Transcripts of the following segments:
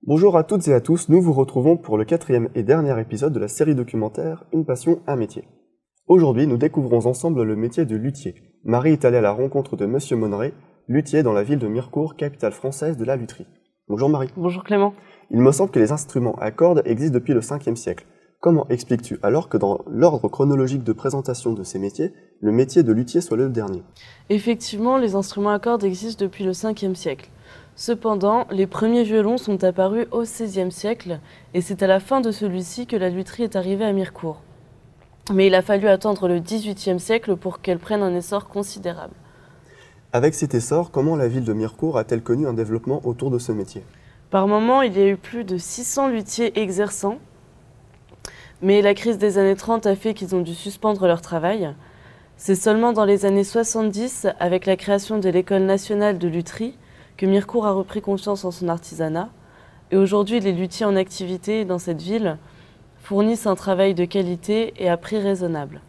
Bonjour à toutes et à tous, nous vous retrouvons pour le 4e et dernier épisode de la série documentaire Une passion, un métier. Aujourd'hui, nous découvrons ensemble le métier de luthier. Marie est allée à la rencontre de Monsieur Monneret, luthier dans la ville de Mirecourt, capitale française de la lutherie. Bonjour Marie. Bonjour Clément. Il me semble que les instruments à cordes existent depuis le 5e siècle. Comment expliques-tu alors que dans l'ordre chronologique de présentation de ces métiers, le métier de luthier soit le dernier? Effectivement, les instruments à cordes existent depuis le 5e siècle. Cependant, les premiers violons sont apparus au XVIe siècle et c'est à la fin de celui-ci que la lutherie est arrivée à Mirecourt. Mais il a fallu attendre le XVIIIe siècle pour qu'elle prenne un essor considérable. Avec cet essor, comment la ville de Mirecourt a-t-elle connu un développement autour de ce métier? Par moments, il y a eu plus de 600 luthiers exerçants, mais la crise des années 30 a fait qu'ils ont dû suspendre leur travail. C'est seulement dans les années 70, avec la création de l'École nationale de lutherie, que Mirecourt a repris confiance en son artisanat. Et aujourd'hui, les luthiers en activité dans cette ville fournissent un travail de qualité et à prix raisonnable.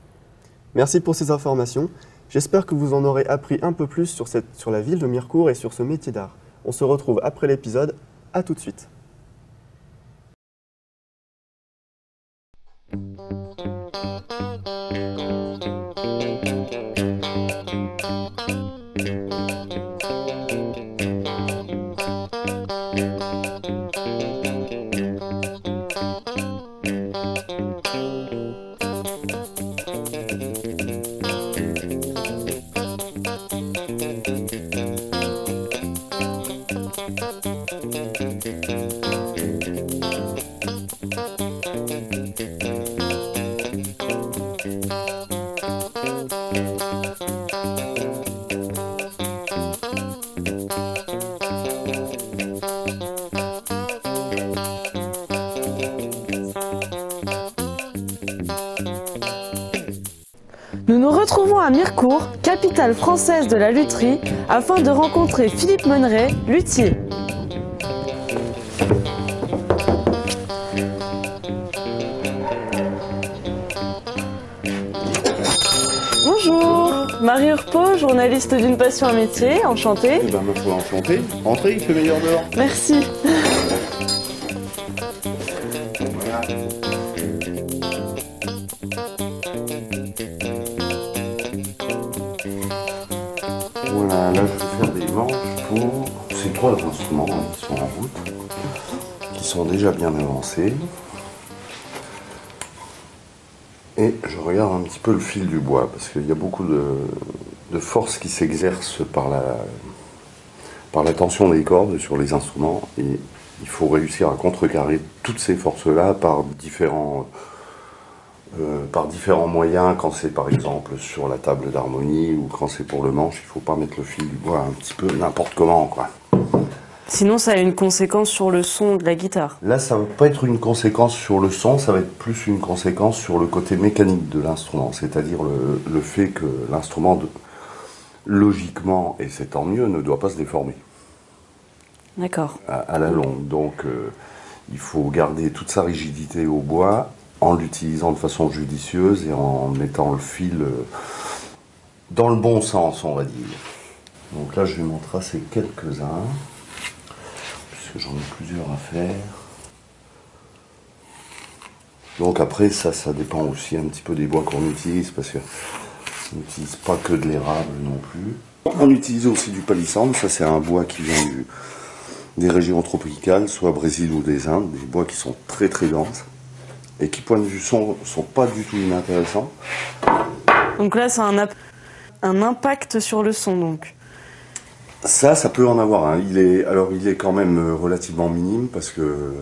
Merci pour ces informations. J'espère que vous en aurez appris un peu plus sur la ville de Mirecourt et sur ce métier d'art. On se retrouve après l'épisode. À tout de suite. Nous nous retrouvons à Mirecourt, capitale française de la lutherie, afin de rencontrer Philippe Monneret, luthier. Bonjour, Marie Urpo, journaliste d'une passion à métier, enchantée. Eh ben, ma foi, enchanté. Entrez, il fait meilleur dehors. Merci. Voilà. Voilà, là je vais faire des manches pour ces 3 instruments qui sont en route, qui sont déjà bien avancés. Et je regarde un petit peu le fil du bois, parce qu'il y a beaucoup de force qui s'exerce par la tension des cordes sur les instruments, et il faut réussir à contrecarrer toutes ces forces-là par différents moyens. Quand c'est par exemple sur la table d'harmonie ou quand c'est pour le manche, il ne faut pas mettre le fil du bois un petit peu n'importe comment, quoi. Sinon, ça a une conséquence sur le son de la guitare. Là, ça ne va pas être une conséquence sur le son, ça va être plus une conséquence sur le côté mécanique de l'instrument, c'est-à-dire le fait que l'instrument, logiquement, et c'est tant mieux, ne doit pas se déformer. D'accord. À la longue. Donc, il faut garder toute sa rigidité au bois en l'utilisant de façon judicieuse et en mettant le fil dans le bon sens, on va dire. Donc là, je vais m'en tracer quelques-uns, puisque j'en ai plusieurs à faire. Donc après, ça dépend aussi un petit peu des bois qu'on utilise, parce qu'on n'utilise pas que de l'érable non plus. On utilise aussi du palissandre, ça c'est un bois qui vient des régions tropicales, soit Brésil ou des Indes, des bois qui sont très très denses et qui, point de vue son, sont pas du tout inintéressants. Donc là, ça a un impact sur le son, donc. Ça peut en avoir un. Il est quand même relativement minime, parce que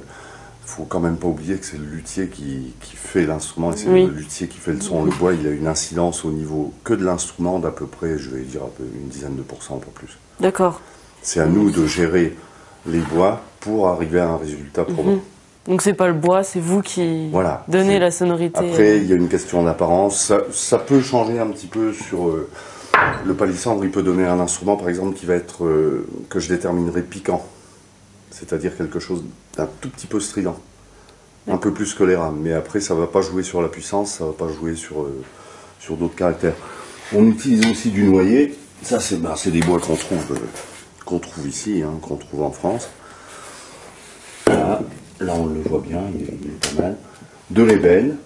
faut quand même pas oublier que c'est le luthier qui fait l'instrument et c'est Oui. le luthier qui fait le son. Le bois, il a une incidence au niveau que de l'instrument d'à peu près, je vais dire une dizaine de pourcents, pas plus. D'accord. C'est à nous de gérer les bois pour arriver à un résultat probant. Donc c'est pas le bois, c'est vous qui Voilà. donnez la sonorité. Après, il y a une question d'apparence. Ça peut changer un petit peu sur le palissandre. Il peut donner un instrument, par exemple, qui va être que je déterminerai piquant, c'est-à-dire quelque chose d'un tout petit peu strident, un peu plus que les rames. Mais après, ça va pas jouer sur la puissance, ça va pas jouer sur d'autres caractères. On utilise aussi du noyer. Ça, c'est des bois qu'on trouve ici, hein, qu'on trouve en France. là on le voit bien, il est pas mal. De l'ébène,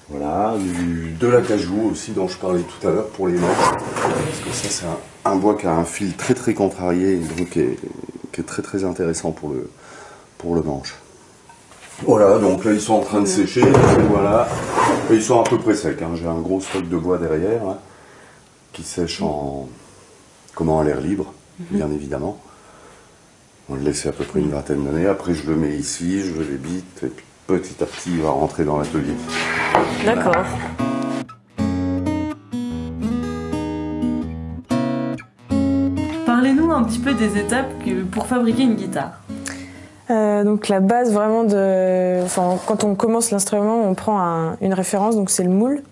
voilà, de l'acajou aussi dont je parlais tout à l'heure pour les manches. Parce que ça c'est un bois qui a un fil très très contrarié, donc qui est très très intéressant pour le manche. Voilà, donc là ils sont en train de sécher, voilà. Et ils sont à peu près secs, hein. J'ai un gros stock de bois derrière, hein, qui sèche à l'air libre, bien évidemment. On le laisse à peu près une vingtaine d'années, après je le mets ici, je l'ébite, et puis petit à petit il va rentrer dans l'atelier. D'accord. Parlez-nous un petit peu des étapes pour fabriquer une guitare. Donc la base vraiment quand on commence l'instrument, on prend une référence, donc c'est le moule.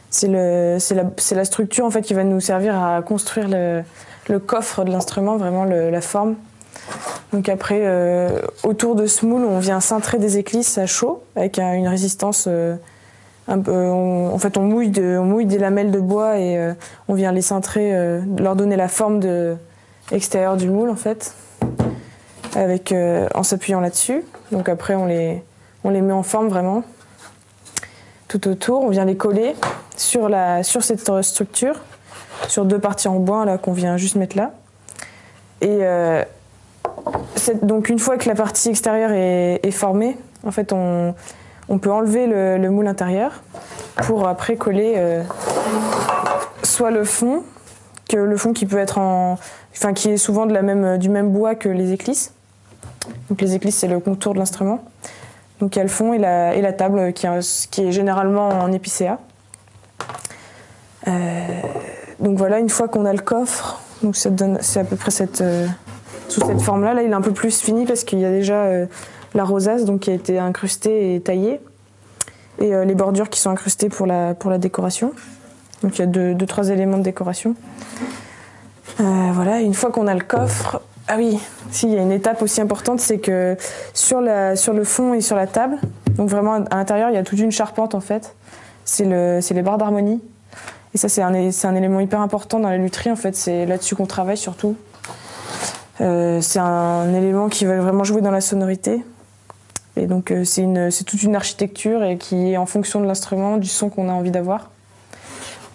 C'est la structure en fait qui va nous servir à construire le coffre de l'instrument, vraiment la forme. Donc après, autour de ce moule, on vient cintrer des éclisses à chaud avec une résistance un peu. En fait, on mouille des lamelles de bois et on vient les cintrer, leur donner la forme extérieure du moule en fait. En s'appuyant là-dessus. Donc après, on les met en forme vraiment. Tout autour, on vient les coller sur cette structure, sur 2 parties en bois là qu'on vient juste mettre là. Et donc une fois que la partie extérieure est formée, en fait, on peut enlever le moule intérieur pour après coller soit le fond qui peut être qui est souvent du même bois que les éclisses. Donc les éclisses, c'est le contour de l'instrument. Donc il y a le fond et la table qui est généralement en épicéa. Donc voilà, une fois qu'on a le coffre, donc c'est à peu près sous cette forme-là. Là, il est un peu plus fini parce qu'il y a déjà la rosace donc, qui a été incrustée et taillée. Et les bordures qui sont incrustées pour la décoration. Donc il y a 2-3 éléments de décoration. Voilà, une fois qu'on a le coffre... Ah oui, il y a une étape aussi importante, c'est que sur le fond et sur la table, donc vraiment à l'intérieur, il y a toute une charpente en fait. C'est les barres d'harmonie. Et ça, c'est un élément hyper important dans la lutherie en fait. C'est là-dessus qu'on travaille surtout. C'est un élément qui va vraiment jouer dans la sonorité. Et donc c'est toute une architecture et qui est en fonction de l'instrument, du son qu'on a envie d'avoir.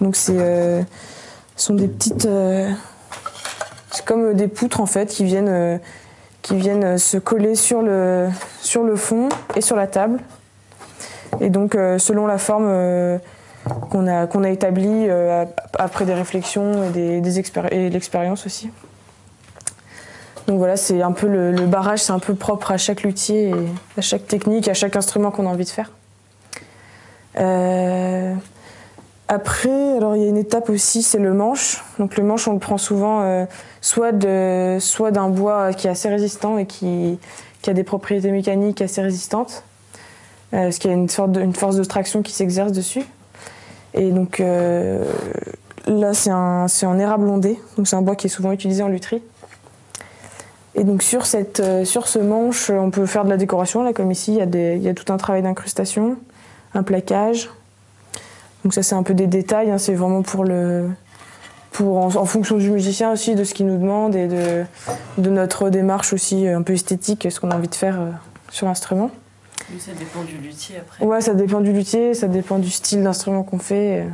Donc ce sont des petites... C'est comme des poutres en fait qui viennent se coller sur le fond et sur la table. Et donc selon la forme qu'on a établie après des réflexions et l'expérience aussi. Donc voilà, c'est un peu le barrage, c'est un peu propre à chaque luthier, et à chaque technique, à chaque instrument qu'on a envie de faire. Après, alors il y a une étape aussi, c'est le manche. Donc le manche, on le prend souvent soit d'un bois qui est assez résistant et qui a des propriétés mécaniques assez résistantes, parce qu'il y a une force de traction qui s'exerce dessus. Et donc là, c'est en érable ondé, donc c'est un bois qui est souvent utilisé en lutherie. Et donc sur ce manche, on peut faire de la décoration, là comme ici, il y a tout un travail d'incrustation, un plaquage. Donc ça c'est un peu des détails, hein, c'est vraiment en fonction du musicien aussi, de ce qu'il nous demande et de notre démarche aussi un peu esthétique, ce qu'on a envie de faire sur l'instrument. Mais ça dépend du luthier après. Ouais, ça dépend du luthier, ça dépend du style d'instrument qu'on fait.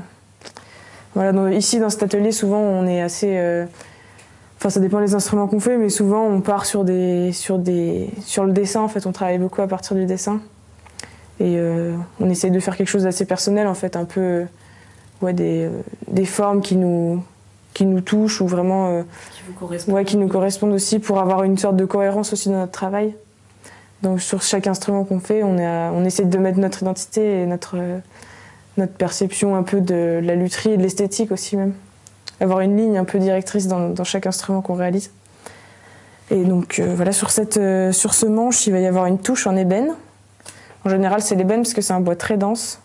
Voilà, donc, ici dans cet atelier, souvent on est assez... Enfin ça dépend des instruments qu'on fait, mais souvent on part sur le dessin, en fait on travaille beaucoup à partir du dessin. Et on essaye de faire quelque chose d'assez personnel, en fait, un peu des formes qui nous touchent ou vraiment qui nous correspondent aussi pour avoir une sorte de cohérence aussi dans notre travail. Donc sur chaque instrument qu'on fait, on essaye de mettre notre identité et notre perception un peu de la lutherie et de l'esthétique aussi même. Avoir une ligne un peu directrice dans chaque instrument qu'on réalise. Et donc voilà, sur ce manche, il va y avoir une touche en ébène. En général, c'est l'ébène parce que c'est un bois très dense.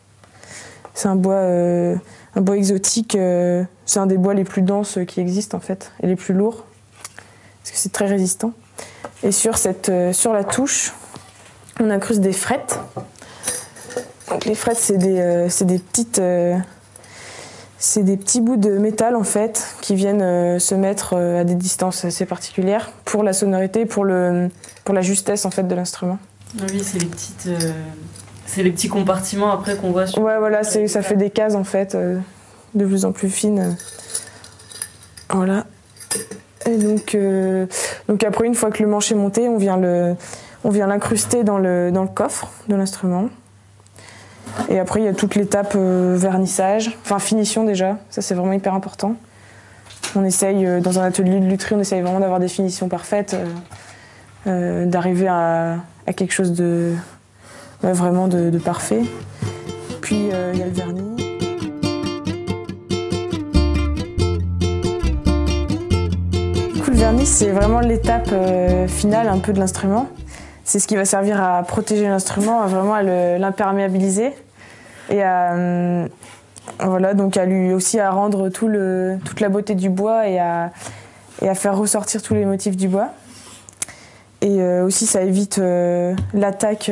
C'est un bois exotique. C'est un des bois les plus denses qui existent en fait, et les plus lourds, parce que c'est très résistant. Et sur la touche, on incruste des frettes. Donc les frettes, c'est des petits bouts de métal en fait qui viennent se mettre à des distances assez particulières pour la sonorité, pour la justesse en fait de l'instrument. Ah oui, c'est les petits compartiments après qu'on voit sur... Ouais, voilà, ça fait des cases en fait, de plus en plus fines. Voilà. Et donc après, une fois que le manche est monté, on vient l'incruster dans le coffre de l'instrument. Et après, il y a toute l'étape vernissage, enfin finition déjà, ça c'est vraiment hyper important. On essaye, dans un atelier de lutherie, on essaye vraiment d'avoir des finitions parfaites, d'arriver à quelque chose de vraiment de parfait. Puis il y a le vernis. Du coup, le vernis, c'est vraiment l'étape finale un peu de l'instrument. C'est ce qui va servir à protéger l'instrument, vraiment à l'imperméabiliser et voilà, donc à lui aussi à rendre toute la beauté du bois et à faire ressortir tous les motifs du bois. Et aussi, ça évite l'attaque,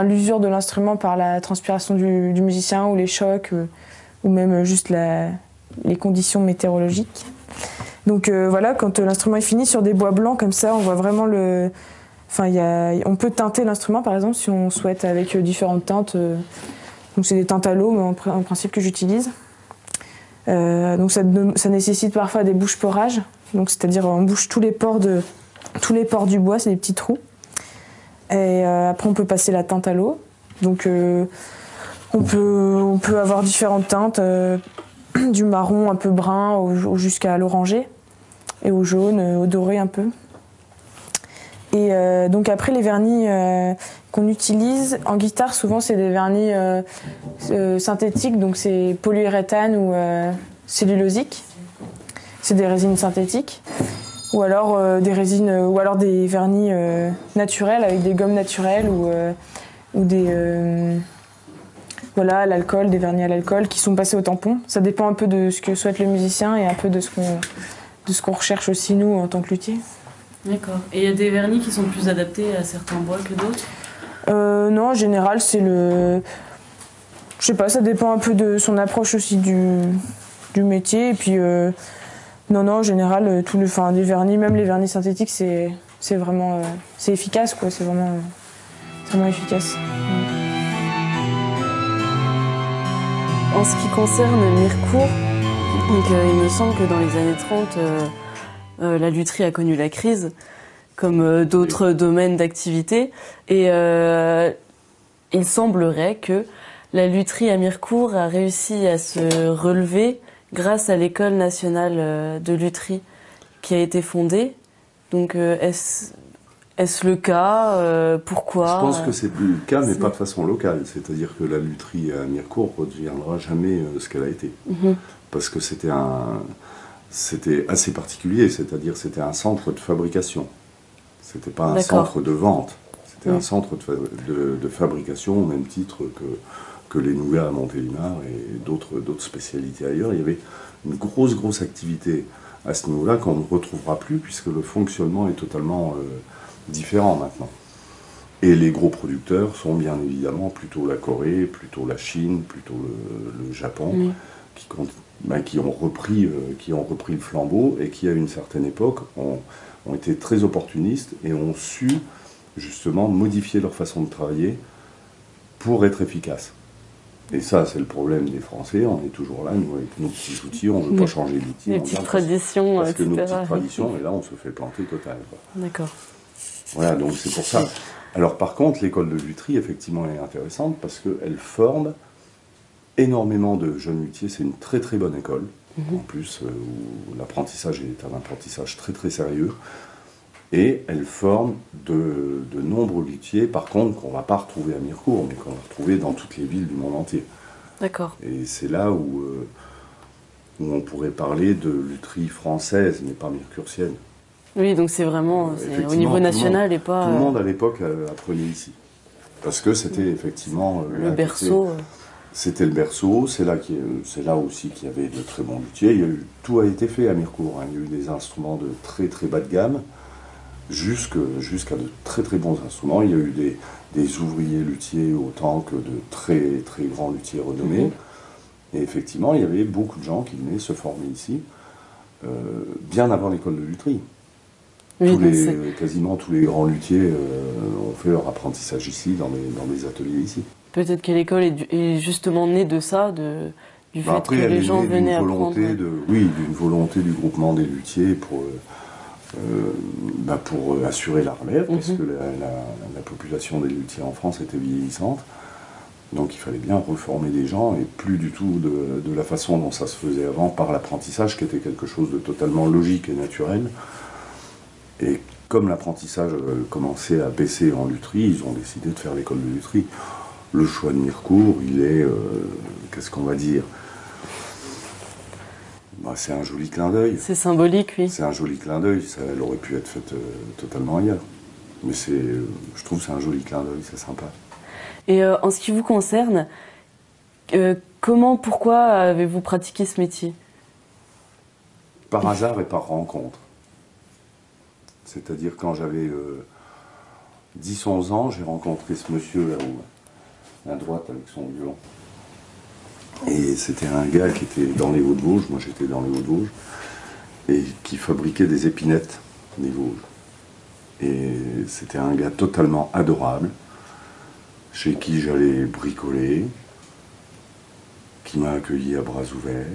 l'usure de l'instrument par la transpiration du musicien ou les chocs ou même juste les conditions météorologiques. Donc voilà, quand l'instrument est fini sur des bois blancs comme ça, on voit vraiment on peut teinter l'instrument par exemple si on souhaite avec différentes teintes. Donc c'est des teintes à l'eau en principe que j'utilise. Donc ça nécessite parfois des bouche-porages. Donc c'est-à-dire on bouche tous les pores du bois, c'est des petits trous. Et après on peut passer la teinte à l'eau. Donc on peut avoir différentes teintes, du marron un peu brun jusqu'à l'orangé et au jaune, au doré un peu. Et donc après les vernis qu'on utilise en guitare, souvent c'est des vernis synthétiques, donc c'est polyuréthane ou cellulosique. C'est des résines synthétiques. Ou alors des vernis naturels avec des gommes naturelles ou des à l'alcool, des vernis à l'alcool qui sont passés au tampon. Ça dépend un peu de ce que souhaite le musicien et un peu de ce qu'on recherche aussi nous en tant que luthier. D'accord. Et il y a des vernis qui sont plus adaptés à certains bois que d'autres ? Non, en général, c'est je sais pas, ça dépend un peu de son approche aussi du métier. Et puis, non, en général, des vernis, même les vernis synthétiques, c'est vraiment c'est efficace, quoi. C'est vraiment efficace. En ce qui concerne Mirecourt, donc, il me semble que dans les années 30, la lutherie a connu la crise, comme d'autres domaines d'activité. Et il semblerait que la lutherie à Mirecourt a réussi à se relever grâce à l'École nationale de lutherie qui a été fondée. Donc est-ce le cas ? Pourquoi ? Je pense que c'est le cas, mais pas de façon locale. C'est-à-dire que la lutherie à Mirecourt ne redeviendra jamais ce qu'elle a été. Mm-hmm. Parce que c'était assez particulier, c'est-à-dire c'était un centre de fabrication. C'était pas un centre de vente. C'était un centre de fabrication au même titre que les nougats à Montélimar et d'autres spécialités ailleurs. Il y avait une grosse activité à ce niveau-là qu'on ne retrouvera plus puisque le fonctionnement est totalement différent maintenant. Et les gros producteurs sont bien évidemment plutôt la Corée, plutôt la Chine, plutôt le Japon, qui ont repris le flambeau et qui à une certaine époque ont été très opportunistes et ont su justement modifier leur façon de travailler pour être efficaces. Et ça, c'est le problème des Français. On est toujours là, nous, avec nos petits outils, on ne veut pas changer d'outils. Les petites traditions, parce que nos petites traditions, et là, on se fait planter total. D'accord. Voilà, donc c'est pour ça. Alors, par contre, l'école de lutherie, effectivement, elle est intéressante parce qu'elle forme énormément de jeunes luthiers. C'est une très très bonne école, en plus, où l'apprentissage est un apprentissage très très sérieux. Et elle forme de nombreux luthiers, par contre, qu'on ne va pas retrouver à Mirecourt, mais qu'on va retrouver dans toutes les villes du monde entier. D'accord. Et c'est là où on pourrait parler de lutherie française, mais pas mircursienne. Oui, donc c'est vraiment au niveau national et pas... Tout le monde à l'époque apprenait ici. Parce que c'était effectivement... le berceau. C'était le berceau, c'est là aussi qu'il y avait de très bons luthiers. Tout a été fait à Mirecourt. Il y a eu des instruments de très très bas de gamme, jusqu'à de très très bons instruments. Il y a eu des ouvriers luthiers autant que de très très grands luthiers renommés. Et effectivement, il y avait beaucoup de gens qui venaient se former ici, bien avant l'école de lutherie. Oui, quasiment tous les grands luthiers ont fait leur apprentissage ici, dans des ateliers ici. Peut-être que l'école est justement née de ça, du fait Après, que elle les est gens née venaient d'une apprendre. volonté d'une volonté du groupement des luthiers pour assurer la relève, parce que la population des luthiers en France était vieillissante. Donc il fallait bien reformer des gens, et plus du tout de la façon dont ça se faisait avant, par l'apprentissage, qui était quelque chose de totalement logique et naturel. Et comme l'apprentissage commençait à baisser en lutherie, ils ont décidé de faire l'école de lutherie. Le choix de Mirecourt, il est, qu'est-ce qu'on va dire, c'est un joli clin d'œil. C'est symbolique, oui. C'est un joli clin d'œil, elle aurait pu être faite totalement ailleurs. Mais je trouve que c'est un joli clin d'œil, c'est sympa. Et en ce qui vous concerne, pourquoi avez-vous pratiqué ce métier? Par hasard et par rencontre. C'est-à-dire quand j'avais 10-11 ans, j'ai rencontré ce monsieur là-haut, à droite avec son violon. Et c'était un gars qui était dans les Hauts-de-Vosges, moi j'étais dans les Hauts-de-Vosges, et qui fabriquait des épinettes des Vosges. Et c'était un gars totalement adorable, chez qui j'allais bricoler, qui m'a accueilli à bras ouverts,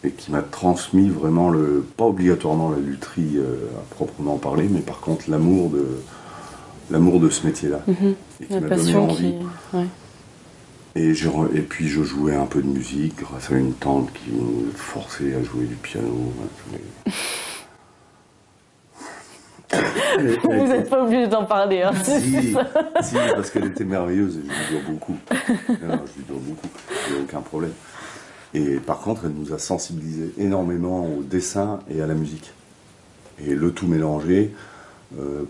et qui m'a transmis vraiment, pas obligatoirement la lutherie à proprement parler, mais par contre l'amour de ce métier-là. Et qui La m'a donné passion envie. Ouais. Et puis je jouais un peu de musique grâce à une tante qui me forçait à jouer du piano. Vous n'êtes pas obligé d'en parler. Hein. Si, parce qu'elle était merveilleuse et je lui dois beaucoup. Non, je lui dois beaucoup, il n'y a aucun problème. Et par contre, elle nous a sensibilisés énormément au dessin et à la musique. Et le tout mélangé,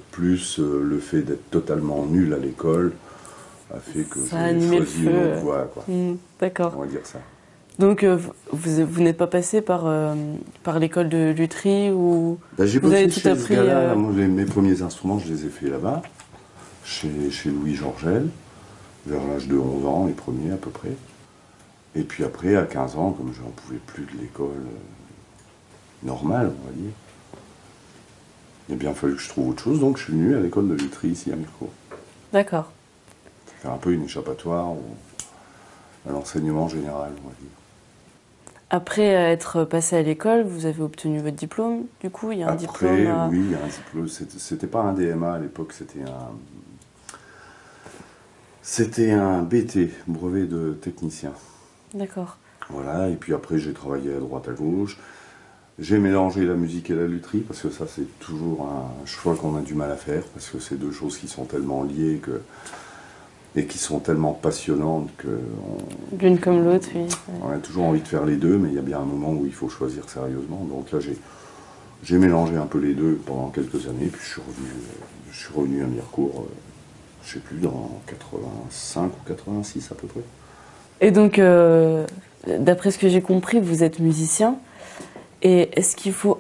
plus le fait d'être totalement nul à l'école, a fait que j'ai choisi une autre voie. D'accord. On va dire ça. Donc, vous n'êtes pas passé par l'école de lutherie ou J'ai vous avez bossé tout chez appris ce gars-là. Moi, mes premiers instruments, je les ai faits là-bas, chez Louis Georgel, vers l'âge de 11 ans, les premiers à peu près. Et puis après, à 15 ans, comme je n'en pouvais plus de l'école normale, on va dire, il a bien fallu que je trouve autre chose, donc je suis venu à l'école de lutherie ici à Mirecourt. D'accord. C'était un peu une échappatoire à l'enseignement général, on va dire. Après être passé à l'école, vous avez obtenu votre diplôme, du coup, il y a un diplôme Oui, il y a un diplôme. C'était pas un DMA à l'époque, c'était un BT, brevet de technicien. D'accord. Voilà, et puis après j'ai travaillé à droite à gauche. J'ai mélangé la musique et la lutherie, parce que ça c'est toujours un choix qu'on a du mal à faire, parce que c'est deux choses qui sont tellement liées et qui sont tellement passionnantes que... L'une comme l'autre, oui. On a toujours envie de faire les deux, mais il y a bien un moment où il faut choisir sérieusement. Donc là j'ai mélangé un peu les deux pendant quelques années, puis je suis revenu à Mirecourt, je sais plus, dans 85 ou 86 à peu près. Et donc, d'après ce que j'ai compris, vous êtes musicien. Et est-ce qu'il faut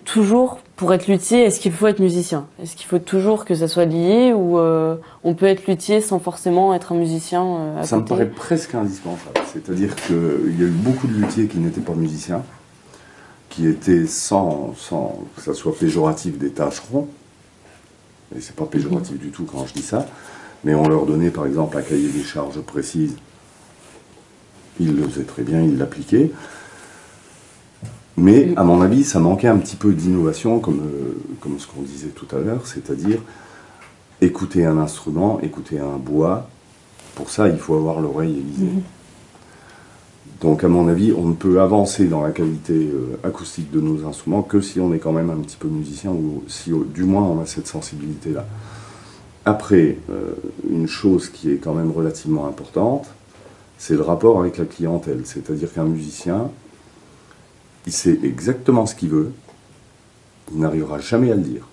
toujours, pour être luthier, est-ce qu'il faut être musicien? Est-ce qu'il faut toujours que ça soit lié ou on peut être luthier sans forcément être un musicien à Ça côté? me paraît presque indispensable. C'est-à-dire qu'il y a eu beaucoup de luthiers qui n'étaient pas musiciens, qui étaient sans que ça soit péjoratif, des tâcherons. Et c'est pas péjoratif du tout quand je dis ça. Mais on leur donnait par exemple un cahier des charges précises. Ils le faisaient très bien, ils l'appliquaient. Mais à mon avis, ça manquait un petit peu d'innovation, comme ce qu'on disait tout à l'heure, c'est-à-dire écouter un instrument, écouter un bois. Pour ça, il faut avoir l'oreille aiguisée. Donc à mon avis, on ne peut avancer dans la qualité acoustique de nos instruments que si on est quand même un petit peu musicien, ou si du moins on a cette sensibilité-là. Après, une chose qui est quand même relativement importante, c'est le rapport avec la clientèle. C'est-à-dire qu'un musicien, il sait exactement ce qu'il veut, il n'arrivera jamais à le dire.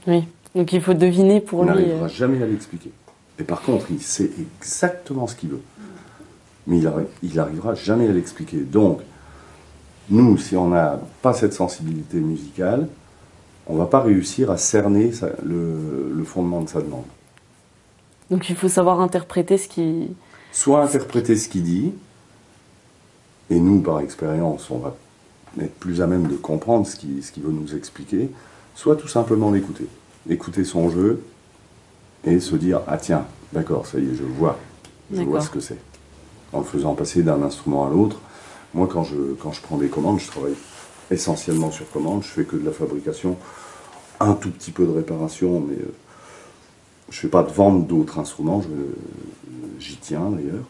Oui, donc il faut deviner pour lui. Il n'arrivera jamais à l'expliquer. Et par contre, il sait exactement ce qu'il veut. Mais il n'arrivera jamais à l'expliquer. Donc, nous, si on n'a pas cette sensibilité musicale, on ne va pas réussir à cerner le fondement de sa demande. Donc il faut savoir interpréter ce qui... Soit interpréter ce qu'il dit, et nous, par expérience, on va être plus à même de comprendre ce qu'il veut nous expliquer, soit tout simplement l'écouter. Écouter son jeu et se dire « Ah tiens, d'accord, ça y est, je vois ce que c'est ». En le faisant passer d'un instrument à l'autre. Moi, quand je prends des commandes, je travaille essentiellement sur commande. Je fais que de la fabrication, un tout petit peu de réparation, mais je ne fais pas de vente d'autres instruments. J'y tiens d'ailleurs.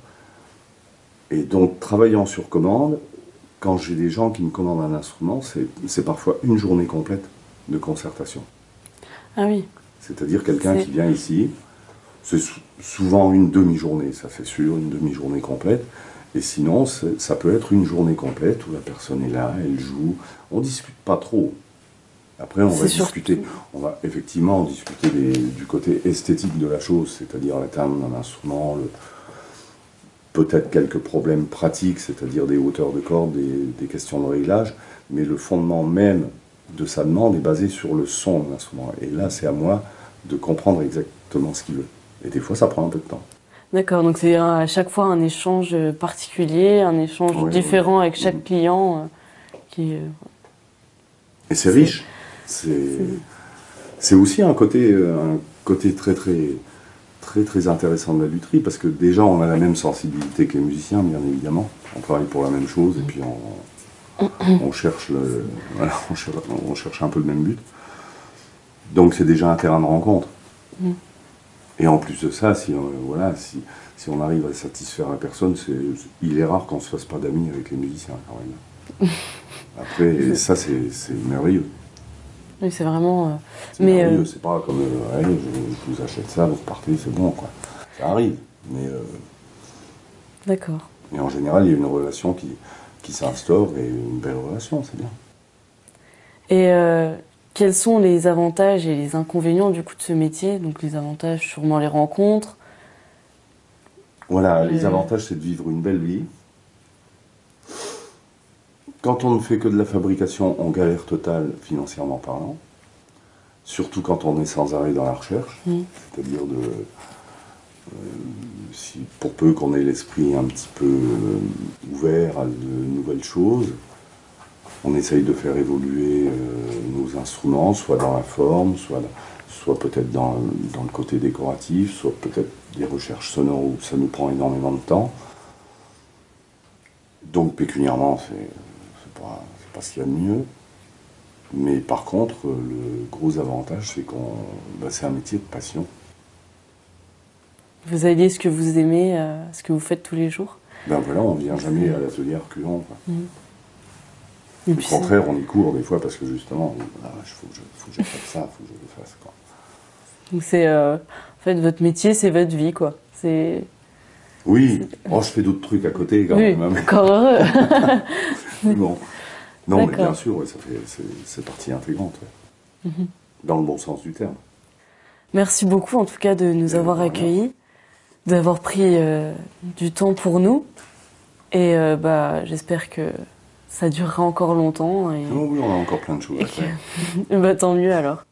Et donc, travaillant sur commande, quand j'ai des gens qui me commandent un instrument, c'est parfois une journée complète de concertation. Ah oui. C'est-à-dire quelqu'un qui vient ici, c'est souvent une demi-journée, ça c'est sûr, une demi-journée complète. Et sinon, ça peut être une journée complète où la personne est là, elle joue. On ne discute pas trop. Après, on va effectivement discuter du côté esthétique de la chose, c'est-à-dire la timbre d'un instrument, peut-être quelques problèmes pratiques, c'est-à-dire des hauteurs de cordes, des questions de réglage, mais le fondement même de sa demande est basé sur le son de l'instrument. Et là, c'est à moi de comprendre exactement ce qu'il veut. Et des fois, ça prend un peu de temps. D'accord, donc c'est à chaque fois un échange particulier, un échange différent avec chaque client. Et c'est riche. C'est aussi un côté très, très, très, très intéressant de la lutherie, parce que déjà, on a la même sensibilité que les musiciens, bien évidemment. On travaille pour la même chose, et puis on cherche on cherche un peu le même but. Donc c'est déjà un terrain de rencontre. Et en plus de ça, si on arrive à satisfaire la personne, il est rare qu'on ne se fasse pas d'amis avec les musiciens quand même. Après, ça c'est merveilleux. Oui, c'est vraiment... C'est merveilleux, c'est pas comme je vous achète ça, vous repartez, c'est bon quoi. Ça arrive, mais... D'accord. Et en général, il y a une relation qui s'instaure, et une belle relation, c'est bien. Et quels sont les avantages et les inconvénients du coup de ce métier? Donc les avantages, sûrement les rencontres. Voilà, les avantages, c'est de vivre une belle vie. Quand on ne fait que de la fabrication, on galère totale financièrement parlant. Surtout quand on est sans arrêt dans la recherche. C'est-à-dire pour peu qu'on ait l'esprit un petit peu ouvert à de nouvelles choses, on essaye de faire évoluer nos instruments, soit dans la forme, soit peut-être dans le côté décoratif, soit peut-être des recherches sonores où ça nous prend énormément de temps. Donc pécuniairement, c'est pas ce qu'il y a de mieux. Mais par contre, le gros avantage, c'est c'est un métier de passion. Vous alliez ce que vous aimez, ce que vous faites tous les jours? Ben voilà, on ne vient jamais à l'atelier reculant. Au contraire, on y court des fois parce que justement, il faut que je fasse ça, il faut que je le fasse. Quoi. Donc c'est, en fait, votre métier, c'est votre vie, quoi. Oui, je fais d'autres trucs à côté quand même. Encore heureux. Bon. Non, mais bien sûr, c'est partie intégrante. Dans le bon sens du terme. Merci beaucoup, en tout cas, de nous avoir accueillis, d'avoir pris du temps pour nous. Et j'espère que ça durera encore longtemps. Oui, on a encore plein de choses à faire. Tant mieux alors.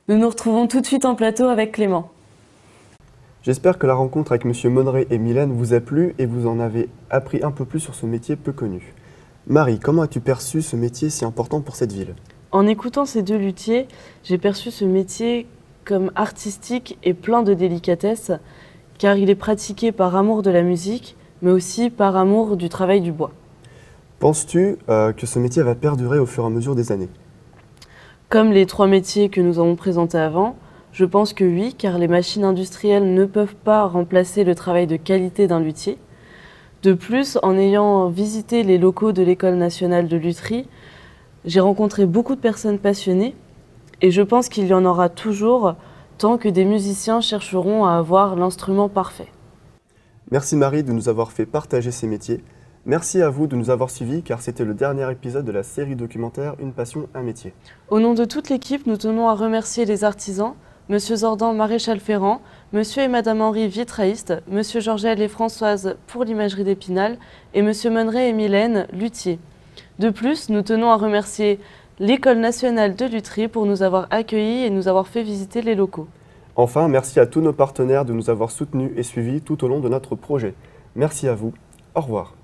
Nous nous retrouvons tout de suite en plateau avec Clément. J'espère que la rencontre avec M. Monneret et Mylène vous a plu et vous en avez appris un peu plus sur ce métier peu connu. Marie, comment as-tu perçu ce métier si important pour cette ville? En écoutant ces deux luthiers, j'ai perçu ce métier comme artistique et plein de délicatesse, car il est pratiqué par amour de la musique, mais aussi par amour du travail du bois. Penses-tu que ce métier va perdurer au fur et à mesure des années? Comme les 3 métiers que nous avons présentés avant, je pense que oui, car les machines industrielles ne peuvent pas remplacer le travail de qualité d'un luthier. De plus, en ayant visité les locaux de l'École nationale de lutherie, j'ai rencontré beaucoup de personnes passionnées et je pense qu'il y en aura toujours tant que des musiciens chercheront à avoir l'instrument parfait. Merci Marie de nous avoir fait partager ces métiers. Merci à vous de nous avoir suivis car c'était le dernier épisode de la série documentaire Une passion, un métier. Au nom de toute l'équipe, nous tenons à remercier les artisans, Monsieur Zordan, maréchal ferrant, Monsieur et Madame Henri, vitrailliste, Monsieur Georgel et Françoise pour l'imagerie d'Épinal et Monsieur Monneret et Mylène, luthier. De plus, nous tenons à remercier l'École nationale de lutherie pour nous avoir accueillis et nous avoir fait visiter les locaux. Enfin, merci à tous nos partenaires de nous avoir soutenus et suivis tout au long de notre projet. Merci à vous. Au revoir.